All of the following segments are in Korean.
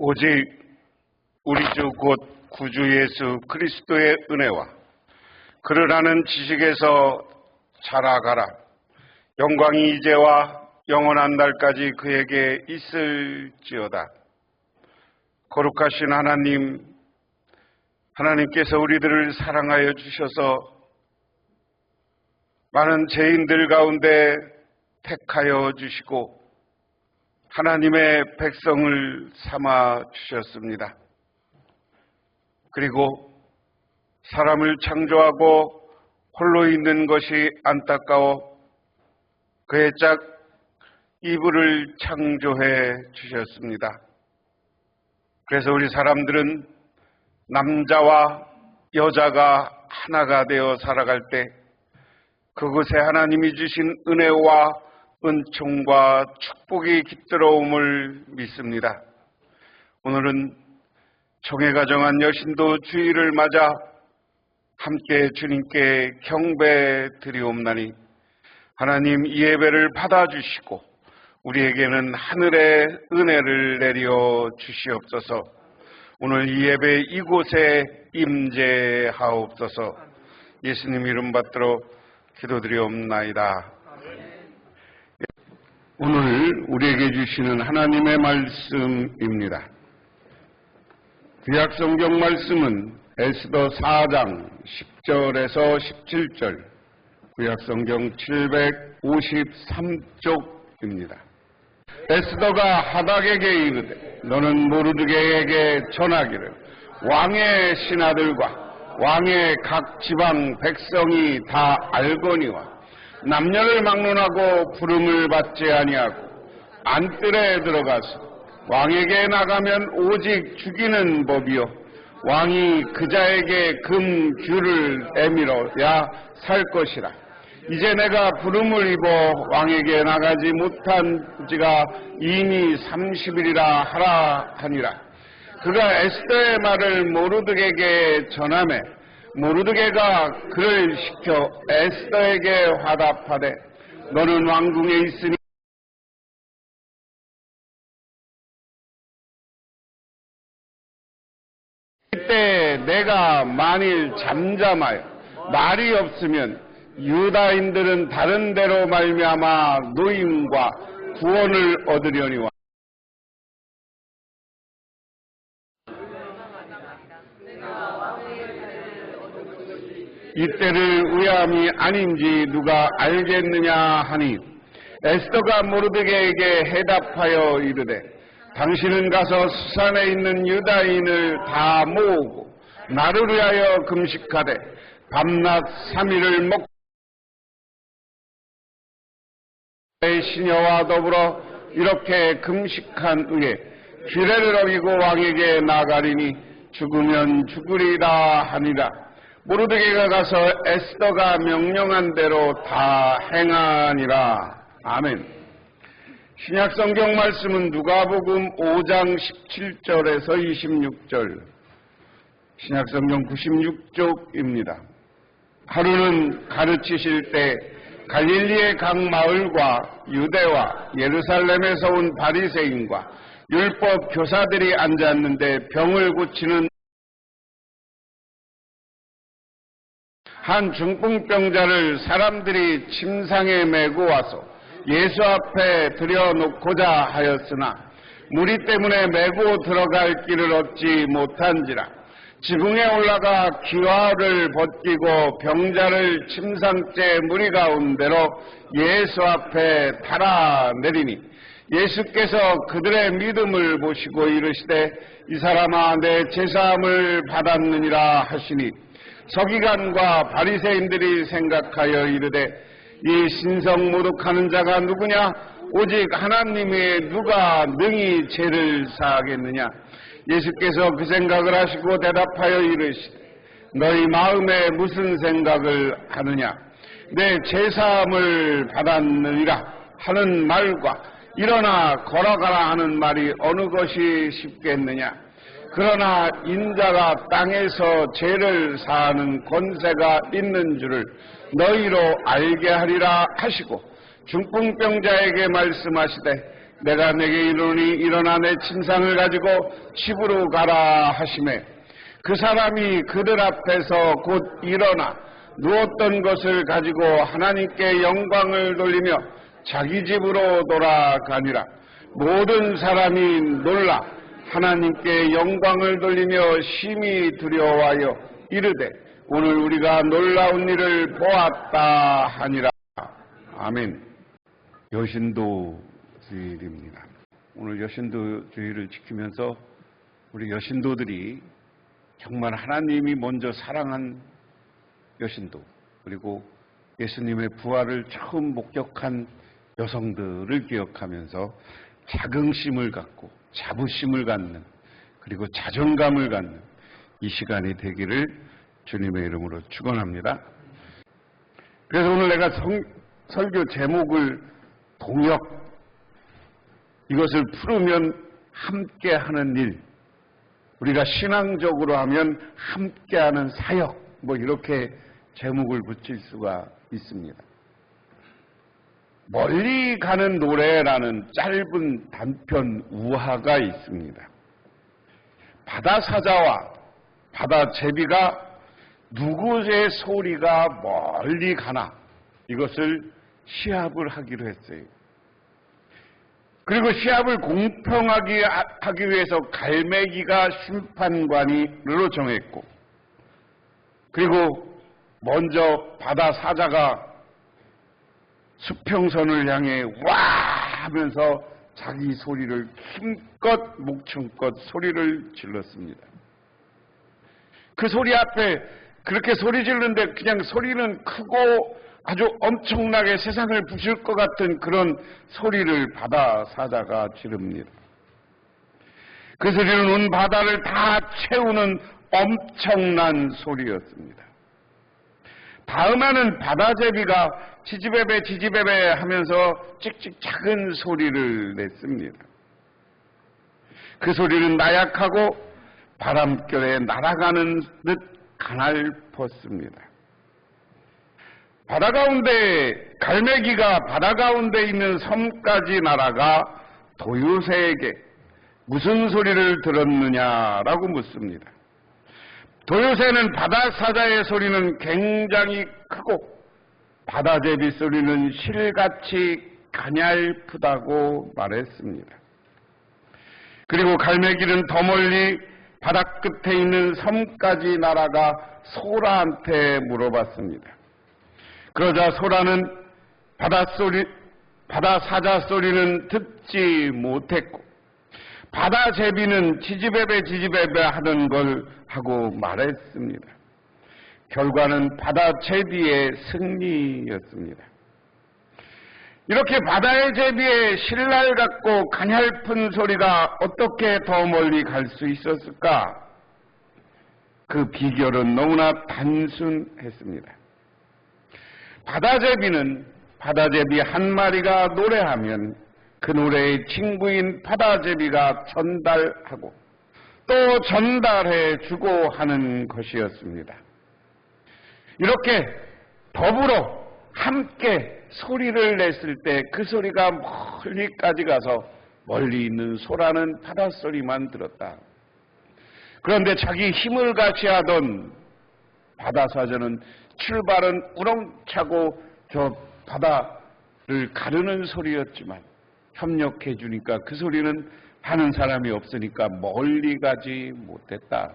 오직 우리 주 곧 구주 예수 그리스도의 은혜와 그를 아는 지식에서 자라가라. 영광이 이제와 영원한 날까지 그에게 있을지어다. 거룩하신 하나님께서 우리들을 사랑하여 주셔서 많은 죄인들 가운데 택하여 주시고 하나님의 백성을 삼아 주셨습니다. 그리고 사람을 창조하고 홀로 있는 것이 안타까워 그의 짝 이불을 창조해 주셨습니다. 그래서 우리 사람들은 남자와 여자가 하나가 되어 살아갈 때 그곳에 하나님이 주신 은혜와 은총과 축복이 깃들어옴을 믿습니다. 오늘은 총회가 정한 여신도 주일을 맞아 함께 주님께 경배 드리옵나니 하나님 이 예배를 받아주시고 우리에게는 하늘의 은혜를 내려 주시옵소서. 오늘 이 예배 이곳에 임재하옵소서. 예수님 이름 받들어 기도드리옵나이다. 오늘 우리에게 주시는 하나님의 말씀입니다. 구약 성경 말씀은 에스더 4장 10절에서 17절, 구약 성경 753쪽입니다. 에스더가 하닥에게 이르되 너는 모르드게에게 전하기를 왕의 신하들과 왕의 각 지방 백성이 다 알거니와 남녀를 막론하고 부름을 받지 아니하고 안뜰에 들어가서 왕에게 나가면 오직 죽이는 법이요 왕이 그자에게 금 규를 내밀어야 살 것이라. 이제 내가 부름을 입어 왕에게 나가지 못한 지가 이미 30일이라 하라 하니라. 그가 에스더의 말을 모르드게에게 전하매 모르드게가 그를 시켜 에스더에게 화답하되 너는 왕궁에 있으니 이때 내가 만일 잠잠하여 말이 없으면 유다인들은 다른 데로 말미암아 노임과 구원을 얻으려니와 이때를 의함이 아닌지 누가 알겠느냐 하니 에스더가 모르드게에게 해답하여 이르되 당신은 가서 수산에 있는 유다인을 다 모으고 나를 위하여 금식하되 밤낮 3일을 먹고 시녀와 더불어 이렇게 금식한 후에 규례를 어기고 왕에게 나가리니 죽으면 죽으리라 하니라. 모르드게가 가서 에스더가 명령한 대로 다 행하니라. 아멘. 신약 성경 말씀은 누가복음 5장 17절에서 26절, 신약 성경 96쪽입니다. 하루는 가르치실 때 갈릴리의 각 마을과 유대와 예루살렘에서 온 바리새인과 율법 교사들이 앉았는데 병을 고치는 한 중풍병자를 사람들이 침상에 메고 와서 예수 앞에 들여놓고자 하였으나 무리 때문에 메고 들어갈 길을 얻지 못한지라. 지붕에 올라가 기와를 벗기고 병자를 침상째 무리 가운데로 예수 앞에 달아내리니 예수께서 그들의 믿음을 보시고 이르시되 이 사람아 내 제사함을 받았느니라 하시니 서기관과 바리새인들이 생각하여 이르되 이 신성 모독하는 자가 누구냐? 오직 하나님의 누가 능히 죄를 사하겠느냐? 예수께서 그 생각을 하시고 대답하여 이르시되 너희 마음에 무슨 생각을 하느냐? 내 제사함을 받았느니라 하는 말과 일어나 걸어가라 하는 말이 어느 것이 쉽겠느냐? 그러나 인자가 땅에서 죄를 사하는 권세가 있는 줄을 너희로 알게 하리라 하시고 중풍병자에게 말씀하시되 내가 내게 이르노니 일어나 내 침상을 가지고 집으로 가라 하시매 그 사람이 그들 앞에서 곧 일어나 누웠던 것을 가지고 하나님께 영광을 돌리며 자기 집으로 돌아가니라. 모든 사람이 놀라 하나님께 영광을 돌리며 심히 두려워하여 이르되 오늘 우리가 놀라운 일을 보았다 하니라. 아멘. 여신도 주일입니다. 오늘 여신도 주일을 지키면서 우리 여신도들이 정말 하나님이 먼저 사랑한 여신도, 그리고 예수님의 부활을 처음 목격한 여성들을 기억하면서 자긍심을 갖고 자부심을 갖는, 그리고 자존감을 갖는 이 시간이 되기를 주님의 이름으로 축원합니다. 그래서 오늘 내가 설교 제목을 동역, 이것을 풀으면 함께하는 일, 우리가 신앙적으로 하면 함께하는 사역, 이렇게 제목을 붙일 수가 있습니다. 멀리 가는 노래라는 짧은 단편 우화가 있습니다. 바다 사자와 바다 제비가 누구의 소리가 멀리 가나 이것을 시합을 하기로 했어요. 그리고 시합을 공평하게 하기 위해서 갈매기가 심판관으로 정했고, 그리고 먼저 바다 사자가 수평선을 향해 와 하면서 자기 소리를 힘껏 목청껏 소리를 질렀습니다. 그 소리 앞에 그렇게 소리 지르는데 그냥 소리는 크고 아주 엄청나게 세상을 부실 것 같은 그런 소리를 바다 사자가 지릅니다. 그 소리는 온 바다를 다 채우는 엄청난 소리였습니다. 다음에는 바다제비가 지지배배 지지배배 하면서 찍찍 작은 소리를 냈습니다. 그 소리는 나약하고 바람결에 날아가는 듯 가냘펐습니다. 바다 가운데 갈매기가 바다 가운데 있는 섬까지 날아가 도요새에게 무슨 소리를 들었느냐라고 묻습니다. 도요새는 바다 사자의 소리는 굉장히 크고 바다제비 소리는 실같이 가냘프다고 말했습니다. 그리고 갈매기는 더 멀리 바다 끝에 있는 섬까지 날아가 소라한테 물어봤습니다. 그러자 소라는 바다 사자 소리는 듣지 못했고 바다 제비는 지지배배 지지배배 하던 걸 하고 말했습니다. 결과는 바다 제비의 승리였습니다. 이렇게 바다의 제비의 신랄 같고 가냘픈 소리가 어떻게 더 멀리 갈 수 있었을까? 그 비결은 너무나 단순했습니다. 바다제비는 바다제비 한 마리가 노래하면 그 노래의 친구인 바다제비가 전달하고 또 전달해주고 하는 것이었습니다. 이렇게 더불어 함께 소리를 냈을 때 그 소리가 멀리까지 가서 멀리 있는 소라는 바닷소리만 들었다. 그런데 자기 힘을 같이하던 바다사자는 출발은 우렁차고 저 바다를 가르는 소리였지만 협력해 주니까 그 소리는 하는 사람이 없으니까 멀리 가지 못했다.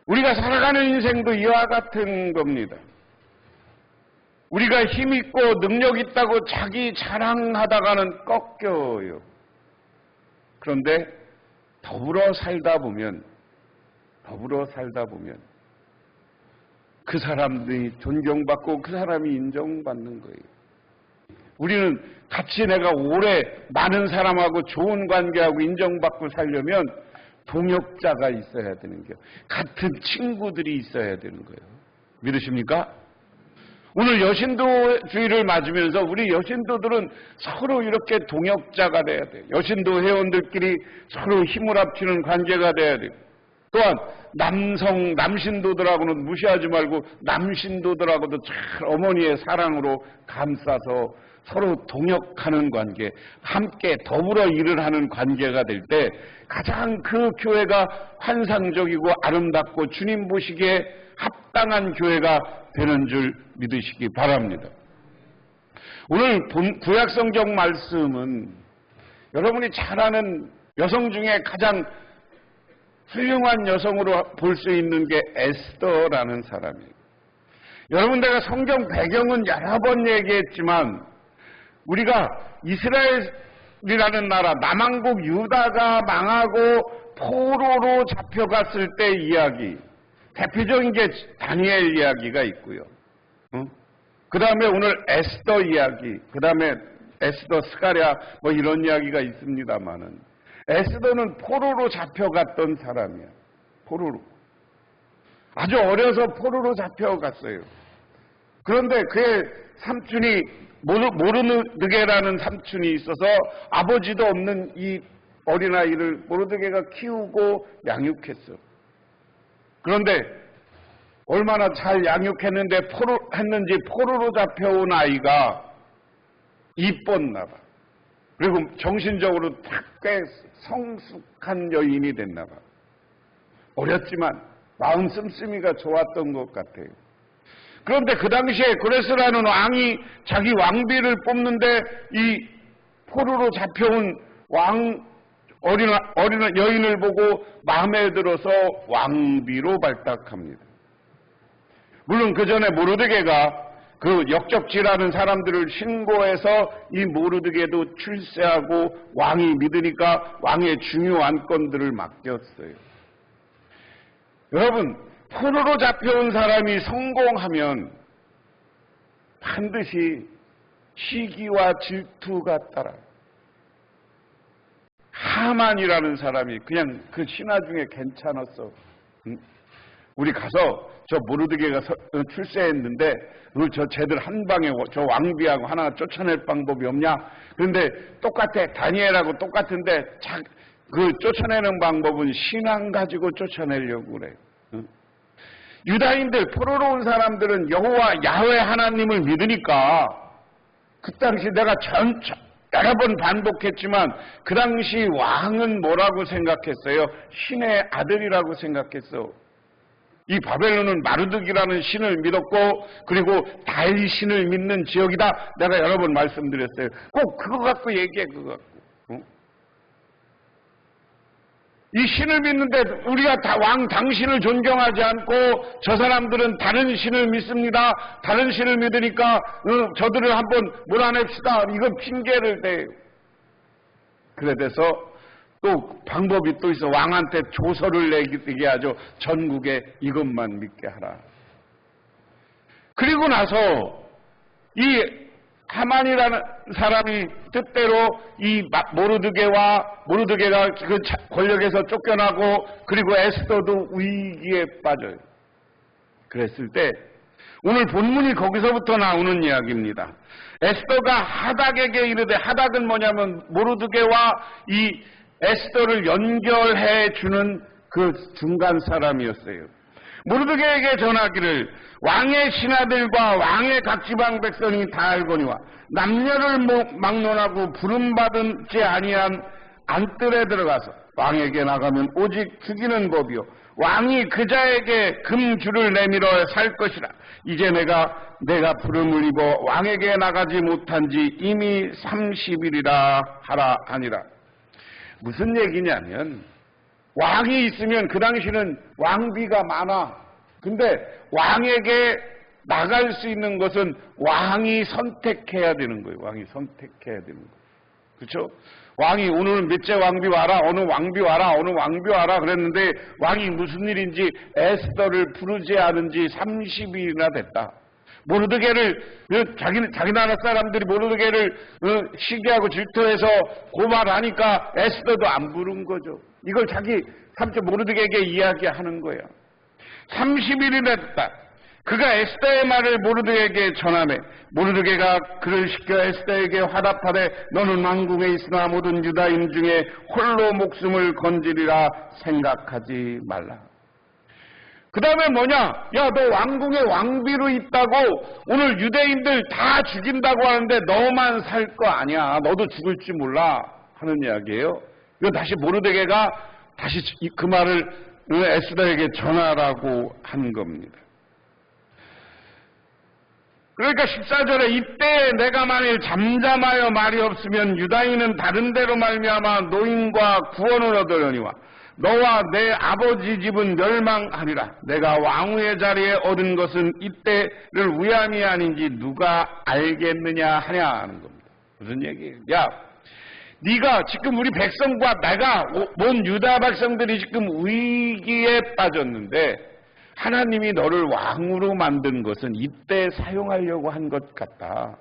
우리가 살아가는 인생도 이와 같은 겁니다. 우리가 힘 있고 능력 있다고 자기 자랑하다가는 꺾여요. 그런데 더불어 살다 보면 그 사람들이 존경받고 그 사람이 인정받는 거예요. 우리는 같이 내가 오래 많은 사람하고 좋은 관계하고 인정받고 살려면 동역자가 있어야 되는 거예요. 같은 친구들이 있어야 되는 거예요. 믿으십니까? 오늘 여신도 주일을 맞으면서 우리 여신도들은 서로 이렇게 동역자가 돼야 돼요. 여신도 회원들끼리 서로 힘을 합치는 관계가 돼야 돼요. 또한 남신도들하고는 무시하지 말고 남신도들하고도 잘 어머니의 사랑으로 감싸서 서로 동역하는 관계, 함께 더불어 일을 하는 관계가 될 때 가장 그 교회가 환상적이고 아름답고 주님 보시기에 합당한 교회가 되는 줄 믿으시기 바랍니다. 오늘 구약성경 말씀은 여러분이 잘 아는 여성 중에 가장 훌륭한 여성으로 볼 수 있는 게 에스더라는 사람이에요. 여러분, 내가 성경 배경은 여러 번 얘기했지만 우리가 이스라엘이라는 나라, 남왕국 유다가 망하고 포로로 잡혀갔을 때 이야기, 대표적인 게 다니엘 이야기가 있고요. 그 다음에 오늘 에스더 이야기, 그 다음에 에스더 스가랴 뭐 이런 이야기가 있습니다만은 에스더는 포로로 잡혀갔던 사람이야. 포로로. 아주 어려서 포로로 잡혀갔어요. 그런데 그의 삼촌이 모르드게라는 삼촌이 있어서 아버지도 없는 이 어린아이를 모르드게가 키우고 양육했어. 그런데 얼마나 잘 양육했는지 포로로 잡혀온 아이가 이뻤나 봐. 그리고 정신적으로 꽤 성숙한 여인이 됐나 봐. 어렸지만 마음 씀씀이가 좋았던 것 같아요. 그런데 그 당시에 고레스라는 왕이 자기 왕비를 뽑는데 이 포로로 잡혀온 어린 여인을 보고 마음에 들어서 왕비로 발탁합니다. 물론 그 전에 모르드게가 그 역적지라는 사람들을 신고해서 이 모르드게도 출세하고 왕이 믿으니까 왕의 중요한 건들을 맡겼어요. 여러분, 포로로 잡혀온 사람이 성공하면 반드시 시기와 질투가 따라요. 하만이라는 사람이 그냥 그 신하 중에 괜찮았어. 우리 가서 저 모르드게가 출세했는데 저 쟤들 한 방에 저 왕비하고 하나 쫓아낼 방법이 없냐? 그런데 똑같아. 다니엘하고 똑같은데 그 쫓아내는 방법은 신앙 가지고 쫓아내려고 그래요. 유다인들, 포로로 온 사람들은 여호와 야훼 하나님을 믿으니까 그 당시 내가 여러 번 반복했지만 그 당시 왕은 뭐라고 생각했어요? 신의 아들이라고 생각했어. 이 바벨론은 마르둑이라는 신을 믿었고 그리고 달 신을 믿는 지역이다. 내가 여러 번 말씀드렸어요. 꼭 그거 갖고 얘기해. 그거 갖고. 이 신을 믿는데 우리가 다 왕 당신을 존경하지 않고 저 사람들은 다른 신을 믿습니다. 다른 신을 믿으니까 저들을 한번 몰아냅시다. 이건 핑계를 대요. 그래 돼서 또 방법이 또 있어. 왕한테 조서를 내게 하죠. 전국에 이것만 믿게 하라. 그리고 나서 이 하만이라는 사람이 뜻대로 이 모르드게가 그 권력에서 쫓겨나고 그리고 에스더도 위기에 빠져요. 그랬을 때 오늘 본문이 거기서부터 나오는 이야기입니다. 에스더가 하닥에게 이르되, 하닥은 뭐냐면 모르드게와 이 에스더를 연결해 주는 그 중간 사람이었어요. 모르드게에게 전하기를 왕의 신하들과 왕의 각 지방 백성이 다 알거니와 남녀를 막론하고 부름받지 아니한 안뜰에 들어가서 왕에게 나가면 오직 죽이는 법이요 왕이 그자에게 금줄을 내밀어 살 것이라. 이제 내가 부름을 입어 왕에게 나가지 못한 지 이미 30일이라 하라 하니라. 무슨 얘기냐면 왕이 있으면 그 당시는 왕비가 많아. 근데 왕에게 나갈 수 있는 것은 왕이 선택해야 되는 거예요. 왕이 선택해야 되는 거예요. 그렇죠? 왕이 오늘은 몇째 왕비 와라, 어느 왕비 와라, 어느 왕비 와라 그랬는데 왕이 무슨 일인지 에스더를 부르지 않은 지 30일이나 됐다. 모르드게를 자기 나라 사람들이 모르드게를 시기하고 질투해서 고발하니까 에스더도 안 부른 거죠. 이걸 자기 삼촌 모르드게에게 이야기하는 거야. 30일이 됐다. 그가 에스더의 말을 모르드게에게 전하매 모르드게가 그를 시켜 에스더에게 화답하되 너는 왕궁에 있으나 모든 유다인 중에 홀로 목숨을 건지리라 생각하지 말라. 그 다음에 뭐냐? 야, 너 왕궁에 왕비로 있다고 오늘 유대인들 다 죽인다고 하는데 너만 살 거 아니야. 너도 죽을 줄 몰라. 하는 이야기예요. 이거 다시 모르드게가 다시 그 말을 에스더에게 전하라고 하는 겁니다. 그러니까 14절에 이때 내가 만일 잠잠하여 말이 없으면 유다인은 다른 데로 말미암아 노임과 구원을 얻으려니와 너와 내 아버지 집은 멸망하리라. 내가 왕후의 자리에 얻은 것은 이때를 위함이 아닌지 누가 알겠느냐 하냐 하는 겁니다. 무슨 얘기예요? 야, 네가 지금 우리 백성과 내가 온 유다 백성들이 지금 위기에 빠졌는데 하나님이 너를 왕으로 만든 것은 이때 사용하려고 한 것 같다.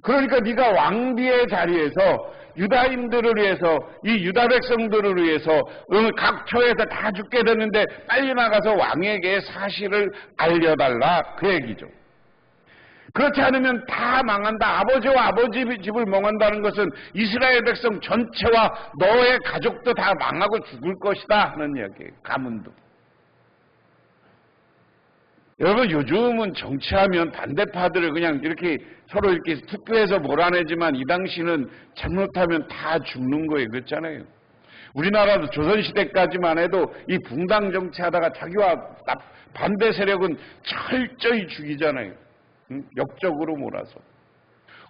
그러니까 네가 왕비의 자리에서 유다인들을 위해서 이 유다 백성들을 위해서 오늘 각 처에서 다 죽게 됐는데 빨리 나가서 왕에게 사실을 알려달라 그 얘기죠. 그렇지 않으면 다 망한다. 아버지와 아버지 집을 망한다는 것은 이스라엘 백성 전체와 너의 가족도 다 망하고 죽을 것이다 하는 이야기예요. 가문도. 여러분 요즘은 정치하면 반대파들을 그냥 이렇게 서로 이렇게 투표해서 몰아내지만 이 당시는 잘못하면 다 죽는 거예요. 그렇잖아요. 우리나라도 조선시대까지만 해도 이 붕당 정치하다가 자기와 반대 세력은 철저히 죽이잖아요. 역적으로 몰아서.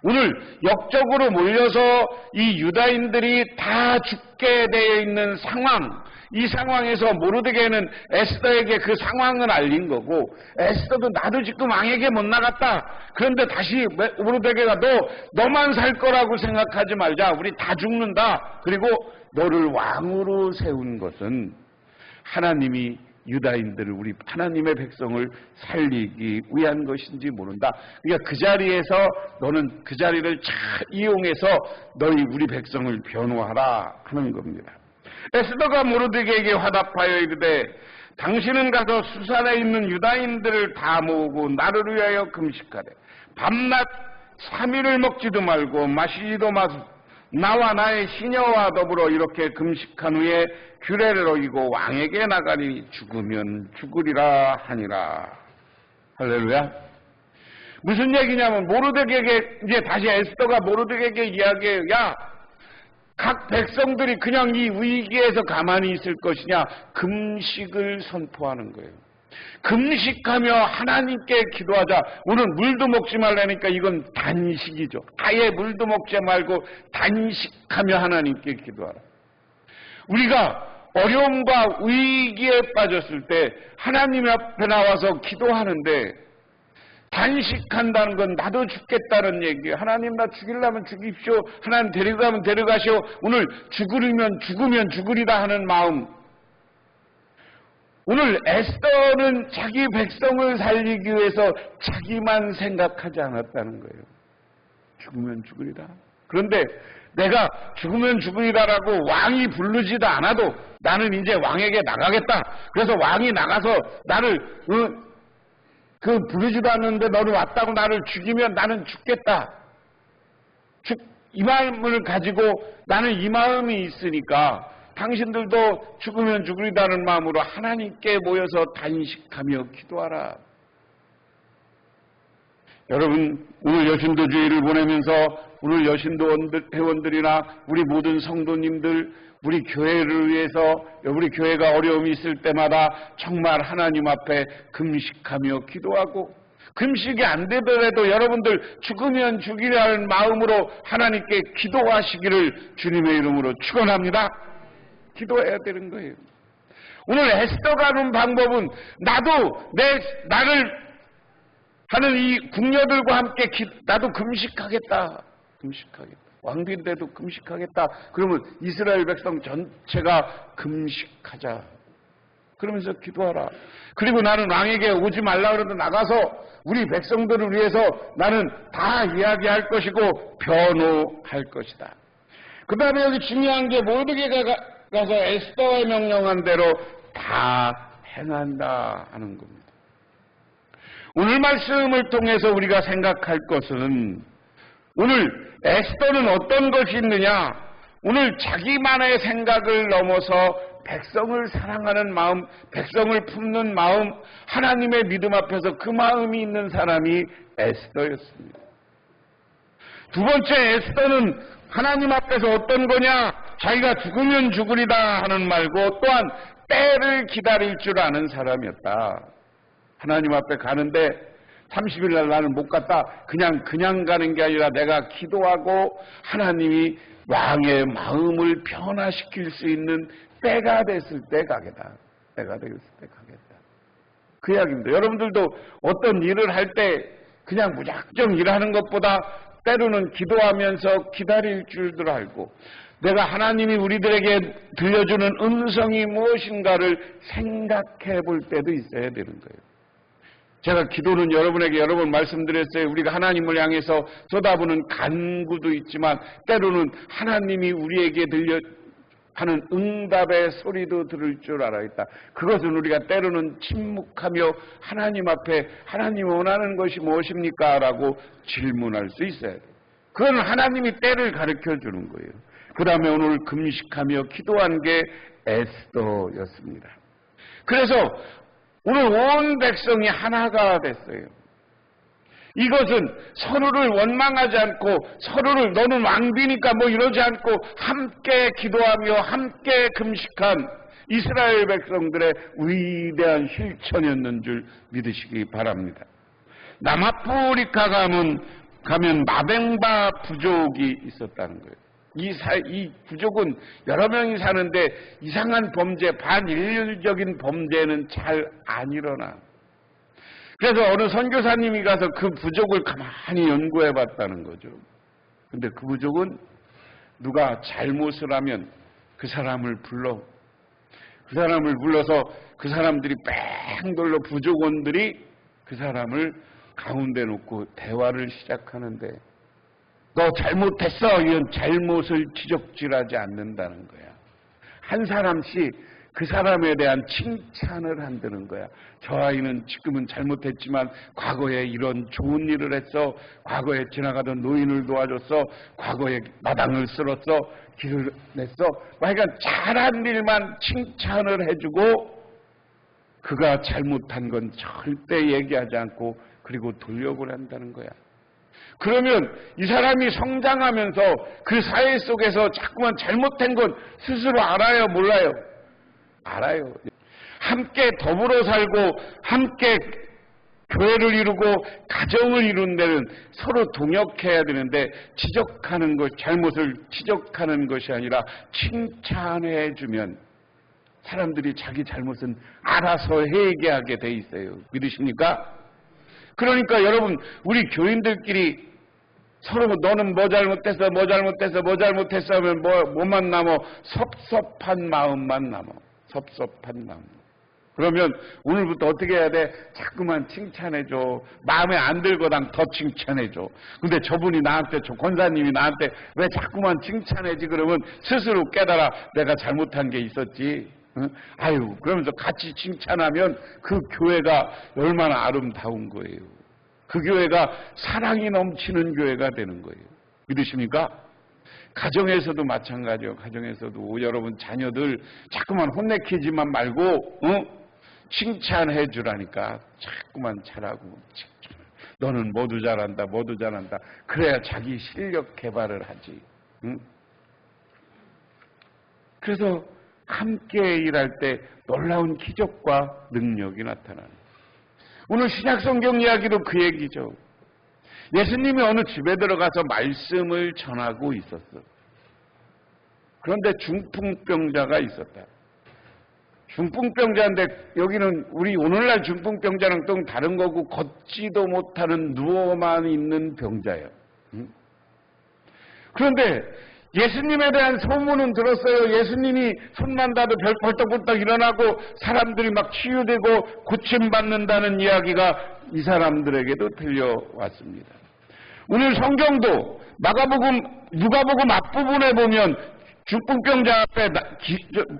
오늘 역적으로 몰려서 이 유다인들이 다 죽게 되어 있는 상황, 이 상황에서 모르드게는 에스더에게 그 상황을 알린 거고 에스더도 나도 지금 왕에게 못 나갔다. 그런데 다시 모르드게가 너만 살 거라고 생각하지 말자. 우리 다 죽는다. 그리고 너를 왕으로 세운 것은 하나님이 유다인들을 우리 하나님의 백성을 살리기 위한 것인지 모른다. 그러니까 그 자리에서 너는 그 자리를 잘 이용해서 너희 우리 백성을 변호하라 하는 겁니다. 에스더가 모르드게에게 화답하여 이르되 당신은 가서 수산에 있는 유다인들을 다 모으고 나를 위하여 금식하래. 밤낮 3일을 먹지도 말고 마시지도 마소. 나와 나의 시녀와 더불어 이렇게 금식한 후에 규례를 어기고 왕에게 나가리. 죽으면 죽으리라 하니라. 할렐루야. 무슨 얘기냐면 모르드게에게 이제 다시 에스더가 모르드게에게 이야기해요. 야, 각 백성들이 그냥 이 위기에서 가만히 있을 것이냐? 금식을 선포하는 거예요. 금식하며 하나님께 기도하자. 오늘 물도 먹지 말라니까 이건 단식이죠. 아예 물도 먹지 말고 단식하며 하나님께 기도하라. 우리가 어려움과 위기에 빠졌을 때 하나님 앞에 나와서 기도하는데 단식한다는 건 나도 죽겠다는 얘기예요. 하나님 나 죽이려면 죽입시오. 하나님 데리고 가면 데려가시오. 오늘 죽으면 죽으리다 하는 마음. 오늘 에스더는 자기 백성을 살리기 위해서 자기만 생각하지 않았다는 거예요. 죽으면 죽으리다. 그런데 내가 죽으면 죽으리다라고 왕이 부르지도 않아도 나는 이제 왕에게 나가겠다. 그래서 왕이 나가서 나를 부르지도 않는데 너는 왔다고 나를 죽이면 나는 죽겠다. 이 마음을 가지고 나는 이 마음이 있으니까 당신들도 죽으면 죽으리다는 마음으로 하나님께 모여서 단식하며 기도하라. 여러분 오늘 여신도 주의를 보내면서 오늘 여신도 회원들이나 우리 모든 성도님들 우리 교회를 위해서 우리 교회가 어려움이 있을 때마다 정말 하나님 앞에 금식하며 기도하고 금식이 안 되더라도 여러분들 죽으면 죽이라는 마음으로 하나님께 기도하시기를 주님의 이름으로 축원합니다. 기도해야 되는 거예요. 오늘 에스더가 하는 방법은 나를 하는 이 궁녀들과 함께 나도 금식하겠다. 왕비인데도 금식하겠다. 그러면 이스라엘 백성 전체가 금식하자. 그러면서 기도하라. 그리고 나는 왕에게 오지 말라 그러도 나가서 우리 백성들을 위해서 나는 다 이야기할 것이고 변호할 것이다. 그 다음에 여기 중요한 게 모르드게가 가서 에스더의 명령한 대로 다 행한다 하는 겁니다. 오늘 말씀을 통해서 우리가 생각할 것은 오늘 에스더는 어떤 것이 있느냐? 오늘 자기만의 생각을 넘어서 백성을 사랑하는 마음, 백성을 품는 마음, 하나님의 믿음 앞에서 그 마음이 있는 사람이 에스더였습니다. 두 번째, 에스더는 하나님 앞에서 어떤 거냐? 자기가 죽으면 죽으리다 하는 말고 또한 때를 기다릴 줄 아는 사람이었다. 하나님 앞에 가는데 30일 날 나는 못 갔다. 그냥 가는 게 아니라 내가 기도하고 하나님이 왕의 마음을 변화시킬 수 있는 때가 됐을 때 가겠다. 때가 됐을 때 가겠다. 그 이야기입니다. 여러분들도 어떤 일을 할 때 그냥 무작정 일하는 것보다 때로는 기도하면서 기다릴 줄도 알고 내가 하나님이 우리들에게 들려주는 음성이 무엇인가를 생각해 볼 때도 있어야 되는 거예요. 제가 기도는 여러분에게 여러 번 말씀드렸어요. 우리가 하나님을 향해서 쏟아부는 간구도 있지만 때로는 하나님이 우리에게 하는 응답의 소리도 들을 줄 알아야 있다. 그것은 우리가 때로는 침묵하며 하나님 앞에 하나님이 원하는 것이 무엇입니까? 라고 질문할 수 있어야 돼요. 그건 하나님이 때를 가르쳐 주는 거예요. 그 다음에 오늘 금식하며 기도한 게 에스더였습니다. 그래서 오늘 온 백성이 하나가 됐어요. 이것은 서로를 원망하지 않고 서로를 너는 왕비니까 뭐 이러지 않고 함께 기도하며 함께 금식한 이스라엘 백성들의 위대한 실천이었는 줄 믿으시기 바랍니다. 남아프리카 가면 마벤바 부족이 있었다는 거예요. 이 부족은 여러 명이 사는데 이상한 범죄, 반인륜적인 범죄는 잘 안 일어나. 그래서 어느 선교사님이 가서 그 부족을 가만히 연구해 봤다는 거죠. 근데 그 부족은 누가 잘못을 하면 그 사람을 불러서 그 사람들이 뺑 돌려 부족원들이 그 사람을 가운데 놓고 대화를 시작하는데 너 잘못했어. 이런 잘못을 지적질하지 않는다는 거야. 한 사람씩 그 사람에 대한 칭찬을 한다는 거야. 저 아이는 지금은 잘못했지만 과거에 이런 좋은 일을 했어. 과거에 지나가던 노인을 도와줬어. 과거에 마당을 쓸었어. 길을 냈어. 그러니까 잘한 일만 칭찬을 해주고 그가 잘못한 건 절대 얘기하지 않고 그리고 돌려보낸다는 거야. 그러면 이 사람이 성장하면서 그 사회 속에서 자꾸만 잘못된 건 스스로 알아요, 몰라요? 알아요. 함께 더불어 살고 함께 교회를 이루고 가정을 이룬 데는 서로 동역해야 되는데 지적하는 것, 잘못을 지적하는 것이 아니라 칭찬해 주면 사람들이 자기 잘못은 알아서 회개하게 돼 있어요. 믿으십니까? 그러니까 여러분, 우리 교인들끼리 서로 너는 뭐 잘못했어 하면 뭐만 남어? 섭섭한 마음만 남어. 섭섭한 마음. 그러면 오늘부터 어떻게 해야 돼? 자꾸만 칭찬해줘. 마음에 안 들거든 더 칭찬해줘. 근데 저분이 나한테, 저 권사님이 나한테 왜 자꾸만 칭찬해지? 그러면 스스로 깨달아 내가 잘못한 게 있었지. 응? 아유, 그러면서 같이 칭찬하면 그 교회가 얼마나 아름다운 거예요. 그 교회가 사랑이 넘치는 교회가 되는 거예요. 믿으십니까? 가정에서도 마찬가지요. 가정에서도 여러분 자녀들 자꾸만 혼내키지만 말고 칭찬해 주라니까. 자꾸만 잘하고 너는 모두 잘한다. 그래야 자기 실력 개발을 하지. 응? 그래서 함께 일할 때 놀라운 기적과 능력이 나타나는. 오늘 신약성경 이야기도 그 얘기죠. 예수님이 어느 집에 들어가서 말씀을 전하고 있었어. 그런데 중풍병자가 있었다. 중풍병자인데 여기는 우리 오늘날 중풍병자랑 또 다른 거고 걷지도 못하는 누워만 있는 병자예요. 그런데 예수님에 대한 소문은 들었어요. 예수님이 손만 닿아도 벌떡벌떡 일어나고 사람들이 막 치유되고 고침받는다는 이야기가 이 사람들에게도 들려왔습니다. 오늘 성경도 누가복음 앞부분에 보면 중풍병자 앞에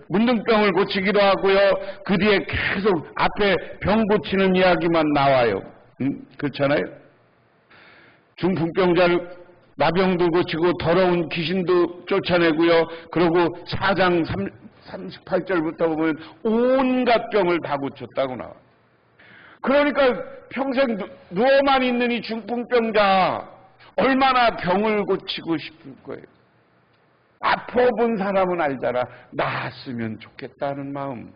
문둥병을 고치기도 하고요. 그 뒤에 계속 앞에 병 고치는 이야기만 나와요. 그렇잖아요. 중풍병자를 나병도 고치고 더러운 귀신도 쫓아내고요. 그리고 4장 38절부터 보면 온갖 병을 다 고쳤다고 나와요. 그러니까 평생 누워만 있는 이 중풍병자 얼마나 병을 고치고 싶을 거예요. 아파본 사람은 알잖아. 나았으면 좋겠다는 마음.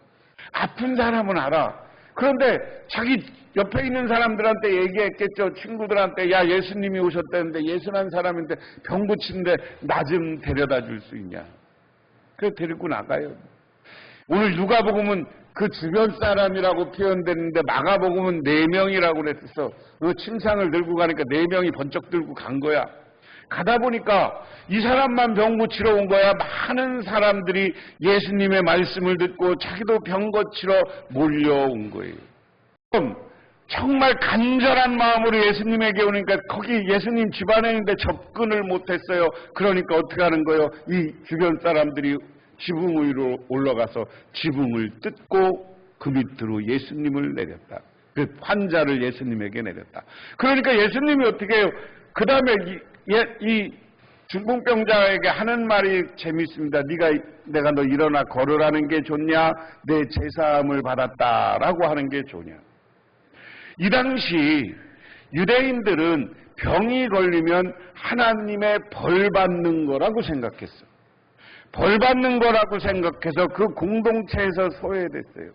아픈 사람은 알아. 그런데 자기 옆에 있는 사람들한테 얘기했겠죠. 친구들한테 야 예수님이 오셨다는데 예순한 사람인데 병 고치는데 나 좀 데려다 줄 수 있냐. 그래서 데리고 나가요. 오늘 누가복음은 그 주변 사람이라고 표현됐는데 마가복음은 4명이라고 그랬어. 그 침상을 들고 가니까 4명이 번쩍 들고 간 거야. 가다 보니까 이 사람만 병 고치러 온 거야. 많은 사람들이 예수님의 말씀을 듣고 자기도 병 고치러 몰려온 거예요. 그럼 정말 간절한 마음으로 예수님에게 오니까 거기 예수님 집안에 있는데 접근을 못했어요. 그러니까 어떻게 하는 거예요? 이 주변 사람들이 지붕 위로 올라가서 지붕을 뜯고 그 밑으로 예수님을 내렸다. 그 환자를 예수님에게 내렸다. 그러니까 예수님이 어떻게 해요? 그 다음에 이 중풍병자에게 하는 말이 재미있습니다. 내가 너 일어나 걸으라는 게 좋냐? 내 제사함을 받았다라고 하는 게 좋냐? 이 당시 유대인들은 병이 걸리면 하나님의 벌 받는 거라고 생각했어요. 벌 받는 거라고 생각해서 그 공동체에서 소외됐어요.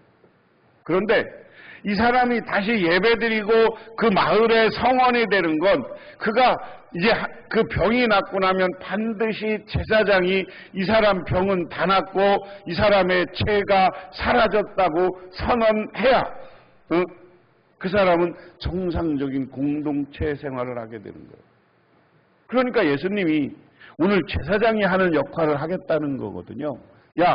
그런데 이 사람이 다시 예배드리고 그 마을의 성원이 되는 건 그가 이제 그 병이 낫고 나면 반드시 제사장이 이 사람 병은 다 낫고 이 사람의 죄가 사라졌다고 선언해야 그 사람은 정상적인 공동체 생활을 하게 되는 거예요. 그러니까 예수님이 오늘 제사장이 하는 역할을 하겠다는 거거든요. 야,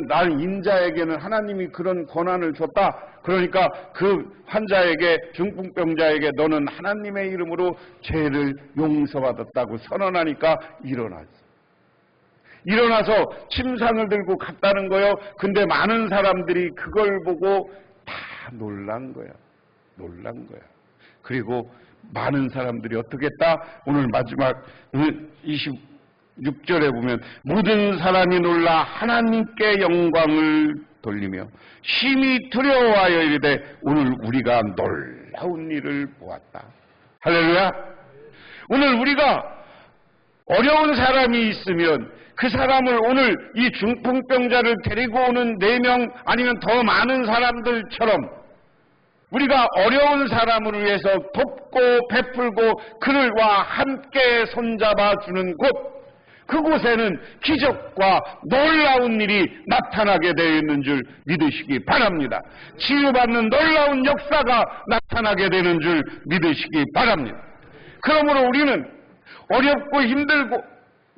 나는 인자에게는 하나님이 그런 권한을 줬다. 그러니까 그 환자에게, 중풍병자에게 너는 하나님의 이름으로 죄를 용서받았다고 선언하니까 일어나서 침상을 들고 갔다는 거예요. 근데 많은 사람들이 그걸 보고 다 놀란 거야. 그리고 많은 사람들이 어떻게 했다? 오늘 마지막 26절에 보면 모든 사람이 놀라 하나님께 영광을 돌리며 심히 두려워하여 이르되 오늘 우리가 놀라운 일을 보았다. 할렐루야. 오늘 우리가 어려운 사람이 있으면 그 사람을 오늘 이 중풍병자를 데리고 오는 4명 아니면 더 많은 사람들처럼 우리가 어려운 사람을 위해서 돕고 베풀고 그들과 함께 손잡아 주는 곳, 그곳에는 기적과 놀라운 일이 나타나게 되어 있는 줄 믿으시기 바랍니다. 치유받는 놀라운 역사가 나타나게 되는 줄 믿으시기 바랍니다. 그러므로 우리는 어렵고 힘들고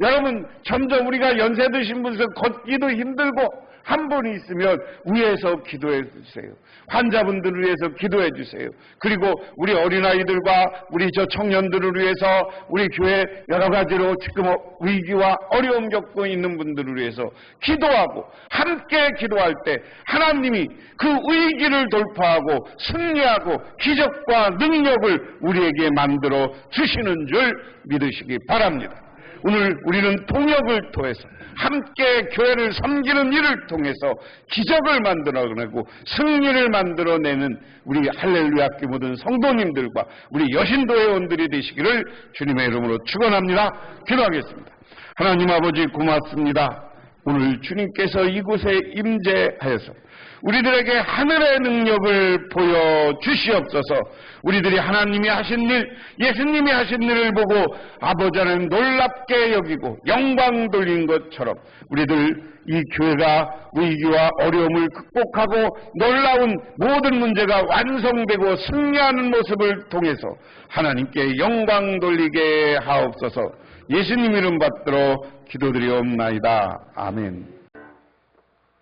여러분 점점 우리가 연세 드신 분들 걷기도 힘들고 한 분이 있으면 위에서 기도해 주세요. 환자분들을 위해서 기도해 주세요. 그리고 우리 어린아이들과 우리 저 청년들을 위해서 우리 교회 여러 가지로 지금 위기와 어려움 겪고 있는 분들을 위해서 기도하고 함께 기도할 때 하나님이 그 위기를 돌파하고 승리하고 기적과 능력을 우리에게 만들어 주시는 줄 믿으시기 바랍니다. 오늘 우리는 통역을 통해서 함께 교회를 섬기는 일을 통해서 기적을 만들어내고 승리를 만들어내는 우리 할렐루야 학교 모든 성도님들과 우리 여신도 회원들이 되시기를 주님의 이름으로 축원합니다. 기도하겠습니다. 하나님 아버지 고맙습니다. 오늘 주님께서 이곳에 임재하여서 우리들에게 하늘의 능력을 보여주시옵소서. 우리들이 하나님이 하신 일, 예수님이 하신 일을 보고 아버지는 놀랍게 여기고 영광 돌린 것처럼 우리들 이 교회가 위기와 어려움을 극복하고 놀라운 모든 문제가 완성되고 승리하는 모습을 통해서 하나님께 영광 돌리게 하옵소서. 예수님 이름 받들어 기도드리옵나이다. 아멘.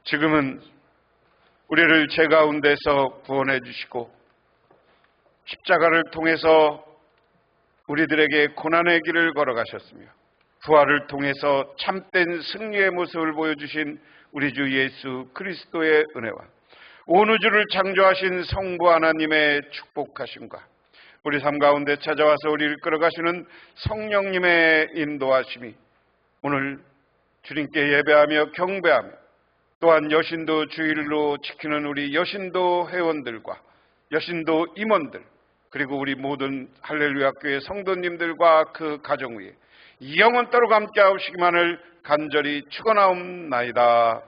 지금은 우리를 죄 가운데서 구원해 주시고 십자가를 통해서 우리들에게 고난의 길을 걸어가셨으며 부활을 통해서 참된 승리의 모습을 보여주신 우리 주 예수 그리스도의 은혜와 온 우주를 창조하신 성부 하나님의 축복하심과 우리 삶 가운데 찾아와서 우리를 끌어가시는 성령님의 인도하심이 오늘 주님께 예배하며 경배하며 또한 여신도 주일로 지키는 우리 여신도 회원들과 여신도 임원들 그리고 우리 모든 할렐루야 교회 성도님들과 그 가정 위에 영원토록 함께 하시기만을 간절히 축원하옵나이다.